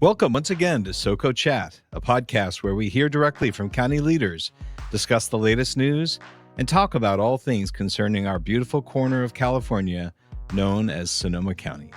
Welcome once again to SoCo Chat, a podcast where we hear directly from county leaders, discuss the latest news, and talk about all things concerning our beautiful corner of California known as Sonoma County.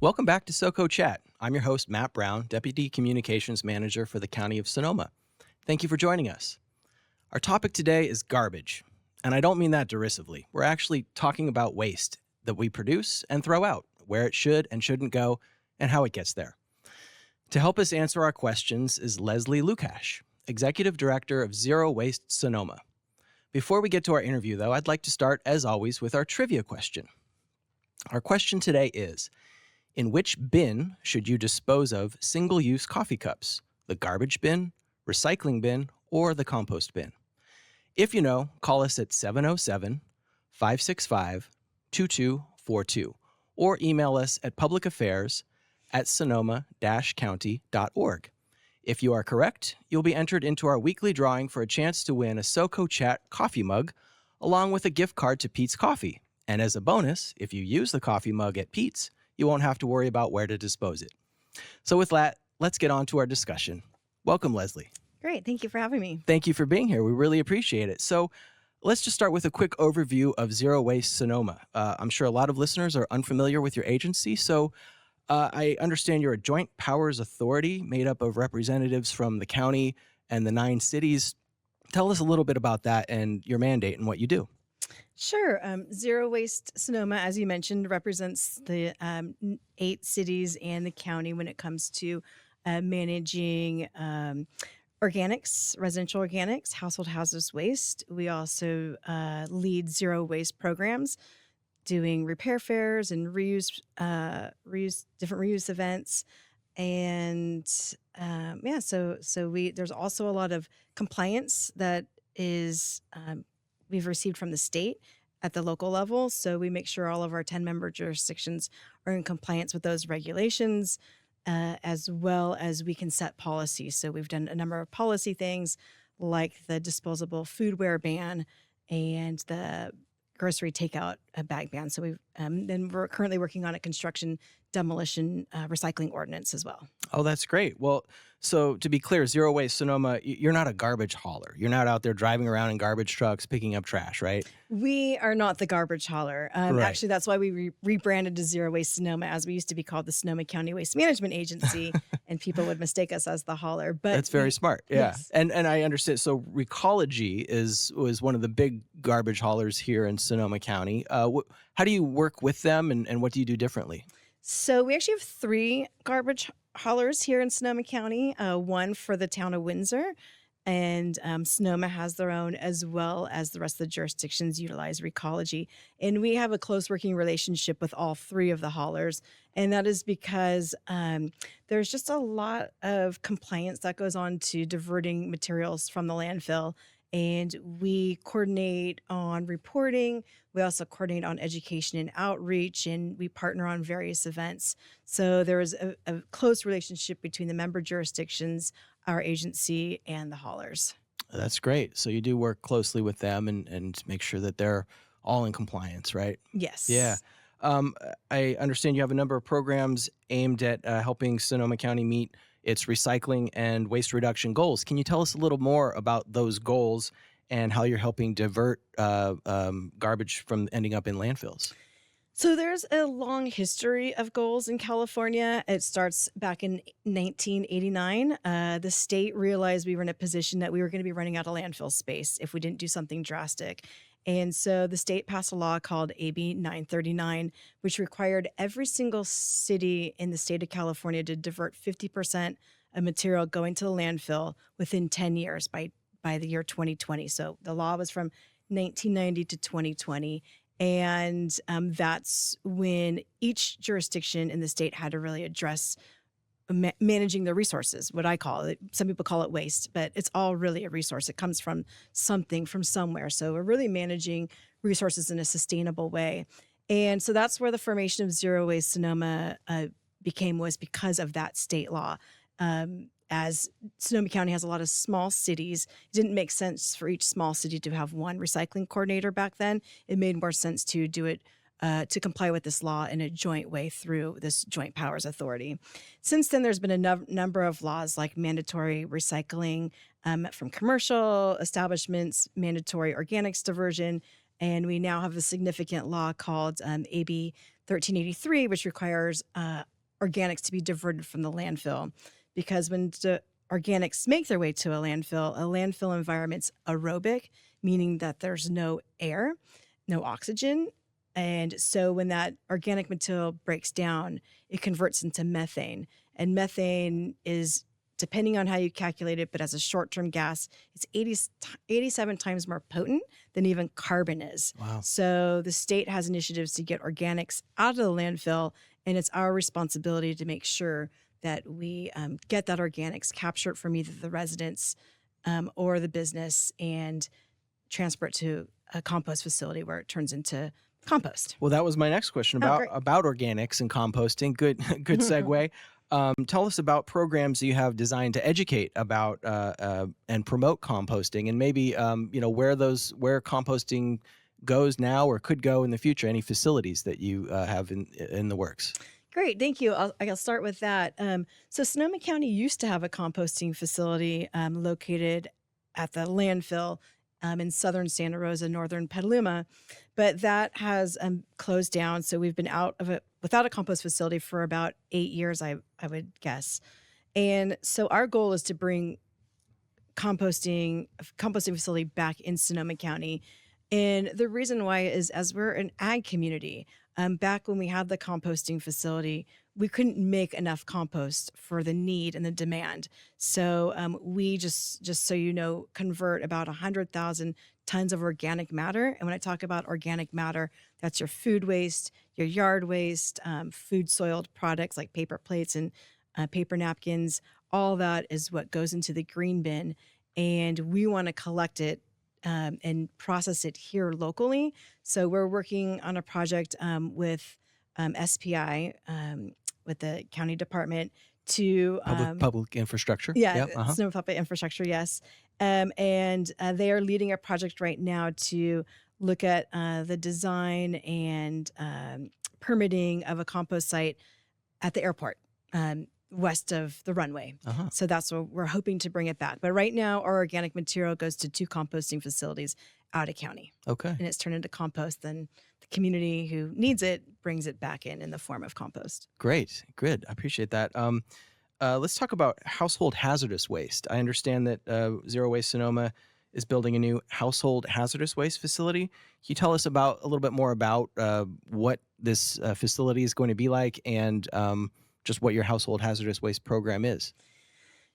Welcome back to SoCo Chat. I'm your host, Matt Brown, Deputy Communications Manager for the County of Sonoma. Thank you for joining us. Our topic today is garbage, and I don't mean that derisively. We're actually talking about waste that we produce and throw out, where it should and shouldn't go, and how it gets there. To help us answer our questions is Leslie Lukacs, Executive Director of Zero Waste Sonoma. Before we get to our interview, though, I'd like to start, as always, with our trivia question. Our question today is, in which bin should you dispose of single-use coffee cups? The garbage bin, recycling bin, or the compost bin? If you know, call us at 707-565-2242 or email us at publicaffairs@sonoma-county.org. If you are correct, you'll be entered into our weekly drawing for a chance to win a SoCo Chat coffee mug along with a gift card to Pete's Coffee. And as a bonus, if you use the coffee mug at Pete's, you won't have to worry about where to dispose it. So with that, let's get on to our discussion. Welcome, Leslie. Great. Thank you for having me. Thank you for being here. We really appreciate it. So let's just start with a quick overview of Zero Waste Sonoma. I'm sure a lot of listeners are unfamiliar with your agency. So I understand you're a joint powers authority made up of representatives from the county and the 9 cities. Tell us a little bit about that and your mandate and what you do. Sure. Zero Waste Sonoma, as you mentioned, represents the 8 cities and the county when it comes to managing organics, residential organics, household hazardous waste. We also lead zero waste programs, doing repair fairs and different reuse events. And so there's also a lot of compliance that is we've received from the state at the local level. So we make sure all of our 10-member jurisdictions are in compliance with those regulations, as well as we can set policy. So we've done a number of policy things like the disposable foodware ban and the grocery takeout bag ban. So we're currently working on a construction demolition recycling ordinance as well. Oh, that's great. Well, so to be clear, Zero Waste Sonoma, you're not a garbage hauler. You're not out there driving around in garbage trucks picking up trash, right? We are not the garbage hauler. Right. Actually, that's why we rebranded to Zero Waste Sonoma, as we used to be called the Sonoma County Waste Management Agency, and people would mistake us as the hauler. But that's very smart. Yeah. Yes. And I understand. So Recology was one of the big garbage haulers here in Sonoma County. How do you work with them and what do you do differently? So we actually have 3 garbage haulers here in Sonoma County, one for the town of Windsor, and Sonoma has their own, as well as the rest of the jurisdictions utilize Recology. And we have a close working relationship with all 3 of the haulers, and that is because there's just a lot of compliance that goes on to diverting materials from the landfill. And we coordinate on reporting. We also coordinate on education and outreach, and we partner on various events. So there is a close relationship between the member jurisdictions, our agency, and the haulers. That's great. So you do work closely with them and make sure that they're all in compliance, right? Yes. Yeah. I understand you have a number of programs aimed at helping Sonoma County meet its recycling and waste reduction goals. Can you tell us a little more about those goals and how you're helping divert garbage from ending up in landfills? So there's a long history of goals in California. It starts back in 1989. The state realized we were in a position that we were going to be running out of landfill space if we didn't do something drastic. And so the state passed a law called AB 939, which required every single city in the state of California to divert 50% of material going to the landfill within 10 years by the year 2020. So the law was from 1990 to 2020. And that's when each jurisdiction in the state had to really address managing the resources, what I call it. Some people call it waste, but it's all really a resource. It comes from something, from somewhere. So we're really managing resources in a sustainable way. And so that's where the formation of Zero Waste Sonoma was because of that state law. As Sonoma County has a lot of small cities, it didn't make sense for each small city to have one recycling coordinator back then. It made more sense to do it to comply with this law in a joint way through this Joint Powers Authority. Since then, there's been a number of laws like mandatory recycling from commercial establishments, mandatory organics diversion, and we now have a significant law called AB 1383, which requires organics to be diverted from the landfill. Because when organics make their way to a landfill environment's aerobic, meaning that there's no air, no oxygen. And so when that organic material breaks down, it converts into methane. And methane is, depending on how you calculate it, but as a short-term gas, it's 87 times more potent than even carbon is. Wow. So the state has initiatives to get organics out of the landfill, and it's our responsibility to make sure that we get that organics, capture it from either the residents or the business, and transfer it to a compost facility where it turns into compost. Well, that was my next question about organics and composting. Good segue. Tell us about programs you have designed to educate about and promote composting, and maybe where composting goes now or could go in the future. Any facilities that you have in the works? Great, thank you. I'll start with that. So Sonoma County used to have a composting facility located at the landfill in southern Santa Rosa, northern Petaluma, but that has closed down. So we've been out of it without a compost facility for about 8 years, I would guess. And so our goal is to bring a composting facility back in Sonoma County. And the reason why is, as we're an ag community, back when we had the composting facility, we couldn't make enough compost for the need and the demand. So we just so you know, convert about 100,000 tons of organic matter. And when I talk about organic matter, that's your food waste, your yard waste, food soiled products like paper plates and paper napkins. All that is what goes into the green bin. And we want to collect it and process it here locally. So we're working on a project with SPI, with the county department to public infrastructure. Yeah, Sonoma Public Infrastructure, yes. And they are leading a project right now to look at the design and permitting of a compost site at the airport. West of the runway. So that's what we're hoping to bring it back. But right now, our organic material goes to 2 composting facilities out of county. Okay. And it's turned into compost. Then the community who needs it brings it back in the form of compost. Great. Good. I appreciate that. Let's talk about household hazardous waste. I understand that Zero Waste Sonoma is building a new household hazardous waste facility. Can you tell us a little bit more about what this facility is going to be like and just what your household hazardous waste program is?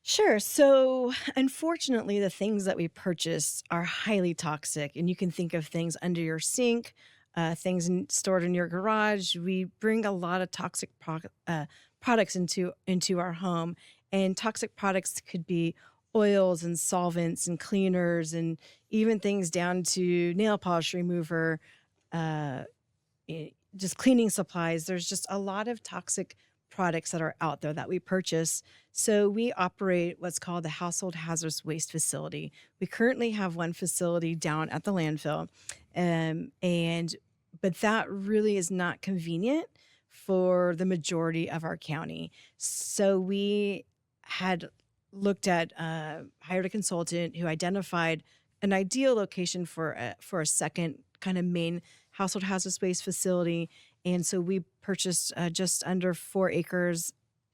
Sure. So unfortunately, the things that we purchase are highly toxic, and you can think of things under your sink, things stored in your garage. We bring a lot of toxic products into our home, and toxic products could be oils and solvents and cleaners, and even things down to nail polish remover, just cleaning supplies. There's just a lot of toxic products that are out there that we purchase. So we operate what's called the Household Hazardous Waste Facility. We currently have one facility down at the landfill, but that really is not convenient for the majority of our county. So we had looked at, hired a consultant who identified an ideal location for a second kind of main household hazardous waste facility. And so we purchased just under 4 acres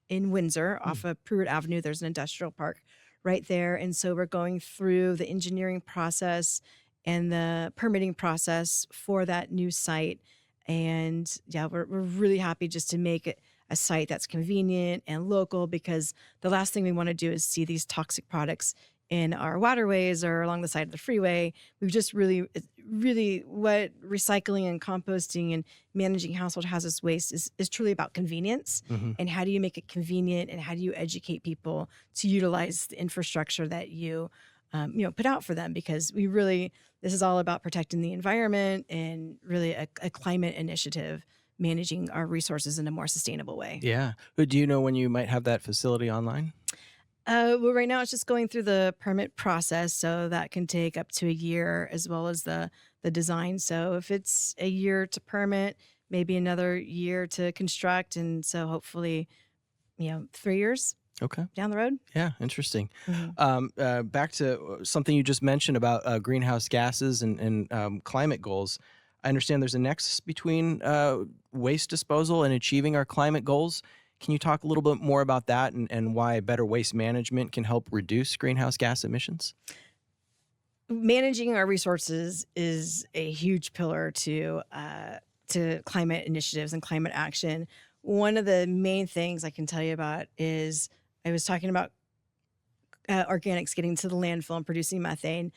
in Windsor off of Pruitt Avenue. There's an industrial park right there. And so we're going through the engineering process and the permitting process for that new site. And yeah, we're really happy just to make it a site that's convenient and local, because the last thing we want to do is see these toxic products in our waterways or along the side of the freeway. We've just really what recycling and composting and managing household hazardous waste is truly about convenience. And how do you make it convenient, and how do you educate people to utilize the infrastructure that you put out for them? Because this is all about protecting the environment and really a climate initiative, managing our resources in a more sustainable way. Yeah. Do you know when you might have that facility online? Well, right now it's just going through the permit process, so that can take up to a year, as well as the design. So if it's a year to permit, maybe another year to construct. And so hopefully, 3 years Okay. down the road. Yeah, interesting. Mhm. Back to something you just mentioned about greenhouse gases and climate goals. I understand there's a nexus between waste disposal and achieving our climate goals. Can you talk a little bit more about that and why better waste management can help reduce greenhouse gas emissions? Managing our resources is a huge pillar to climate initiatives and climate action. One of the main things I can tell you about is I was talking about organics getting to the landfill and producing methane.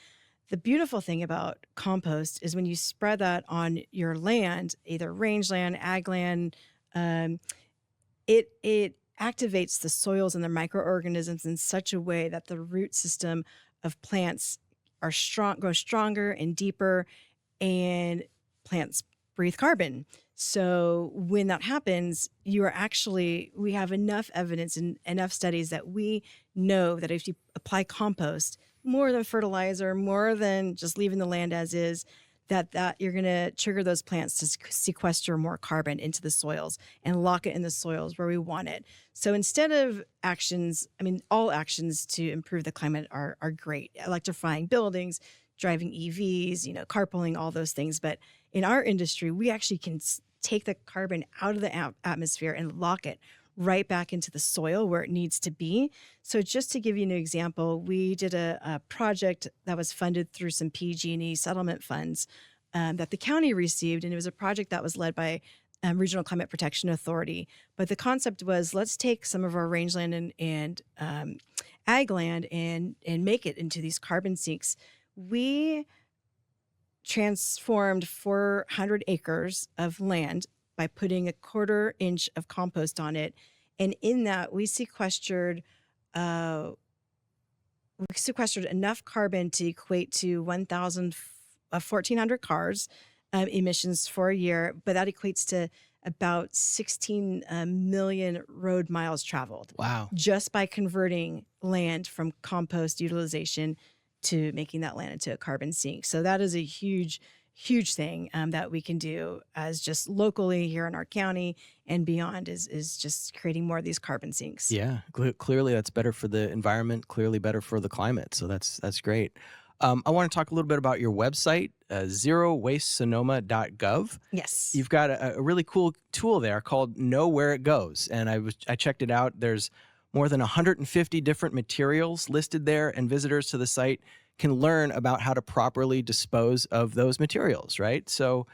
The beautiful thing about compost is when you spread that on your land, either rangeland, ag land, um, it activates the soils and the microorganisms in such a way that the root system of plants grow stronger and deeper, and plants breathe carbon. So when that happens, we have enough evidence and enough studies that we know that if you apply compost, more than fertilizer, more than just leaving the land as is, that you're going to trigger those plants to sequester more carbon into the soils and lock it in the soils where we want it. So instead of actions, all actions to improve the climate are great. Electrifying buildings, driving EVs, carpooling, all those things. But in our industry, we actually can take the carbon out of the atmosphere and lock it right back into the soil where it needs to be. So just to give you an example, we did a project that was funded through some PG&E settlement funds that the county received. And it was a project that was led by Regional Climate Protection Authority. But the concept was, let's take some of our rangeland and ag land and make it into these carbon sinks. We transformed 400 acres of land by putting a 1/4 inch of compost on it. And in that, we sequestered enough carbon to equate to 1,400 cars emissions for a year, but that equates to about 16 million road miles traveled. Wow. Just by converting land from compost utilization to making that land into a carbon sink. So that is a huge thing that we can do as just locally here in our county and beyond is just creating more of these carbon sinks. Yeah, clearly that's better for the environment, clearly better for the climate. So that's great. I want to talk a little bit about your website, zerowastesonoma.gov. Yes. You've got a really cool tool there called Know Where It Goes. And I checked it out. There's more than 150 different materials listed there, and visitors to the site can learn about how to properly dispose of those materials, right? So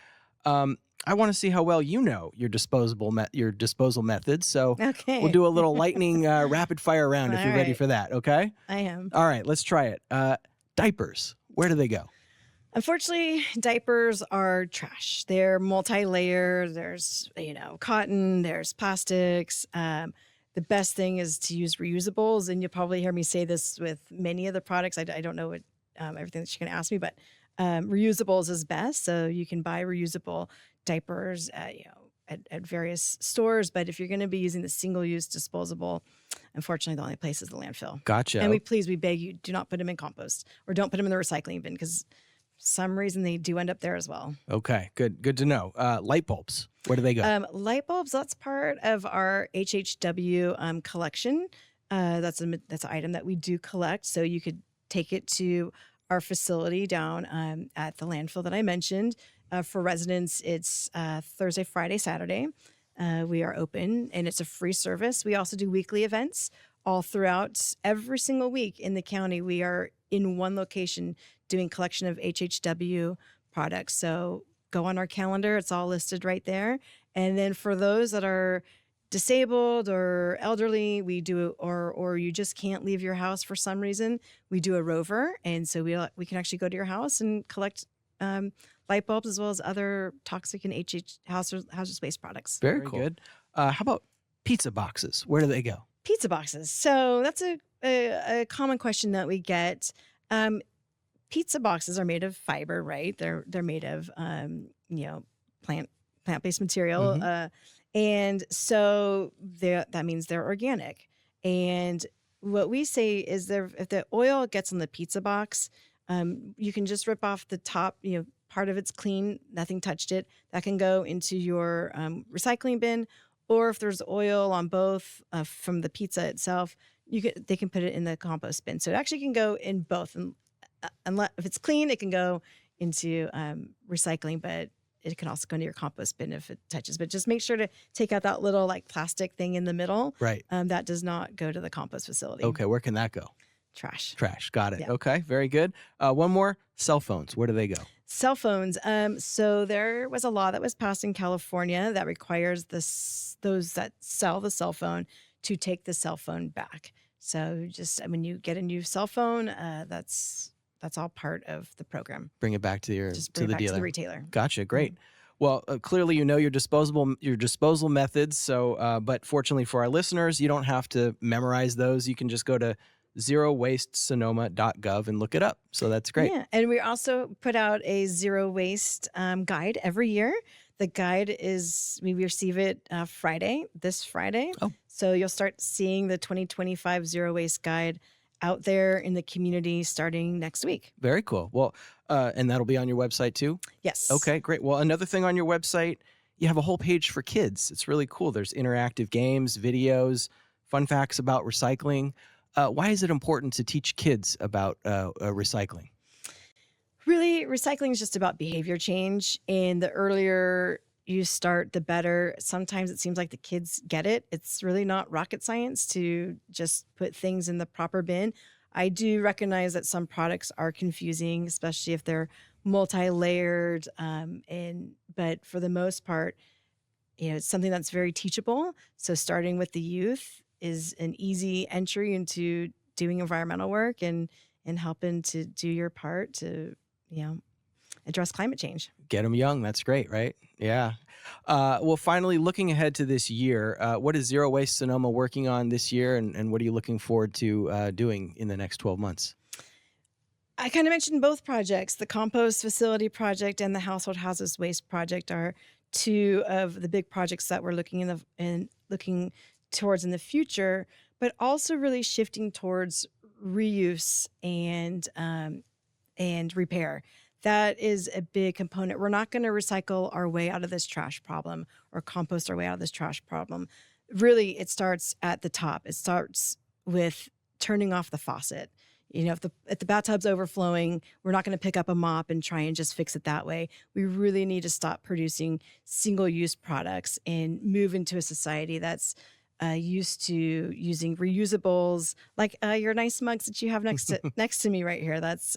I want to see how well you know your disposal methods. So Okay. we'll do a little lightning rapid fire round if All you're ready right. for that, okay? I am. All right, let's try it. Diapers, where do they go? Unfortunately, diapers are trash. They're multi-layer. There's, cotton, there's plastics. The best thing is to use reusables. And you'll probably hear me say this with many of the products. I don't know what everything that you're going to ask me, but reusables is best. So you can buy reusable diapers at various stores. But if you're going to be using the single-use disposable, unfortunately, the only place is the landfill. Gotcha. And we beg you, do not put them in compost or don't put them in the recycling bin because for some reason they do end up there as well. Okay, good to know. Light bulbs, where do they go? Light bulbs, that's part of our HHW collection. That's an item that we do collect. So you could take it to our facility down at the landfill that I mentioned. For residents, it's Thursday, Friday, Saturday. We are open and it's a free service. We also do weekly events all throughout every single week in the county. We are in one location doing collection of HHW products. So go on our calendar. It's all listed right there. And then for those that are disabled or elderly, we do, or you just can't leave your house for some reason, we do a rover. And so we can actually go to your house and collect light bulbs as well as other toxic and hazardous waste products. Very cool. Good. How about pizza boxes? Where do they go? Pizza boxes. So that's a common question that we get. Pizza boxes are made of fiber, right? They're made of plant-based material, Mm-hmm. and so that means they're organic. And what we say is if the oil gets on the pizza box, you can just rip off the top, part of it's clean, nothing touched it, that can go into your recycling bin. Or if there's oil on both from the pizza itself, they can put it in the compost bin. So it actually can go in both. And unless if it's clean, it can go into recycling, but it can also go into your compost bin if it touches. But just make sure to take out that little like plastic thing in the middle. Right. That does not go to the compost facility. Okay, where can that go? Trash. Got it. Yeah. Okay, very good. One more, cell phones. Where do they go? Cell phones. So there was a law that was passed in California that requires those that sell the cell phone to take the cell phone back. So just when you get a new cell phone, that's all part of the program. Bring it back to Bring it back dealer. to the retailer. Gotcha. Great. Well, clearly you know your disposal methods. So, but fortunately for our listeners, you don't have to memorize those. You can just go to zerowastesonoma.gov and look it up. So that's great. Yeah, and we also put out a zero waste guide every year. The guide we receive it this Friday. Oh. So you'll start seeing the 2025 zero waste guide out there in the community starting next week. Very cool. Well, and that'll be on your website too? Yes. Okay, great. Well, another thing on your website, you have a whole page for kids. It's really cool. There's interactive games, videos, fun facts about recycling. Why is it important to teach kids about recycling? Really, recycling is just about behavior change. And the earlier you start, the better. Sometimes it seems like the kids get it. It's really not rocket science to just put things in the proper bin. I do recognize that some products are confusing, especially if they're multi-layered. But for the most part, it's something that's very teachable. So starting with the youth is an easy entry into doing environmental work and helping to do your part to, address climate change. Get them young. That's great, right? Yeah. Well, finally, looking ahead to this year, what is Zero Waste Sonoma working on this year, and what are you looking forward to doing in the next 12 months? I kind of mentioned both projects. The compost facility project and the household houses waste project are two of the big projects that we're looking towards in the future, but also really shifting towards reuse and repair. That is a big component. We're not going to recycle our way out of this trash problem or compost our way out of this trash problem. Really, it starts at the top. It starts with turning off the faucet. If the bathtub's overflowing, we're not going to pick up a mop and try and just fix it that way. We really need to stop producing single-use products and move into a society that's used to using reusables, like your nice mugs that you have next to me right here. That's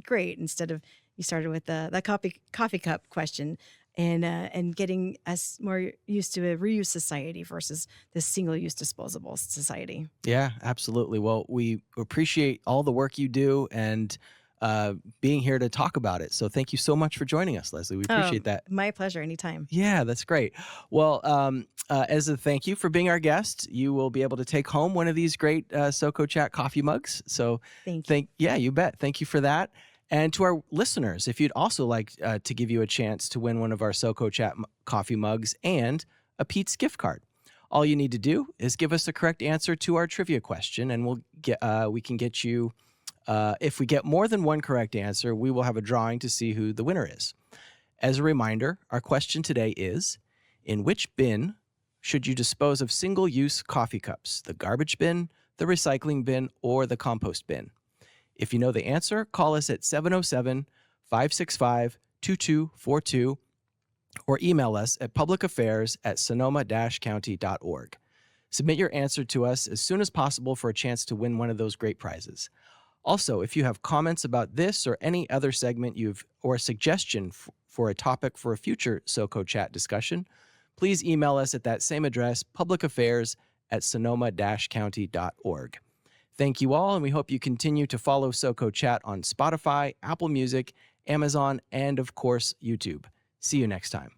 great. Instead of you started with that coffee cup question, and getting us more used to a reuse society versus this single-use disposable society. Yeah, absolutely. Well, we appreciate all the work you do and being here to talk about it. So thank you so much for joining us, Leslie. We appreciate that. My pleasure. Anytime. Yeah, that's great. Well, as a thank you for being our guest, you will be able to take home one of these great SoCo Chat coffee mugs. So thank you. Yeah, you bet. Thank you for that. And to our listeners, if you'd also like to give you a chance to win one of our SoCo Chat coffee mugs and a Pete's gift card, all you need to do is give us the correct answer to our trivia question, and we can get you. If we get more than one correct answer, we will have a drawing to see who the winner is. As a reminder, our question today is, in which bin should you dispose of single-use coffee cups? The garbage bin, the recycling bin, or the compost bin? If you know the answer, call us at 707-565-2242 or email us at publicaffairs@sonoma-county.org. Submit your answer to us as soon as possible for a chance to win one of those great prizes. Also, if you have comments about this or any other segment or a suggestion for a topic for a future SoCo Chat discussion, please email us at that same address, publicaffairs@sonoma-county.org. Thank you all, and we hope you continue to follow SoCo Chat on Spotify, Apple Music, Amazon, and of course, YouTube. See you next time.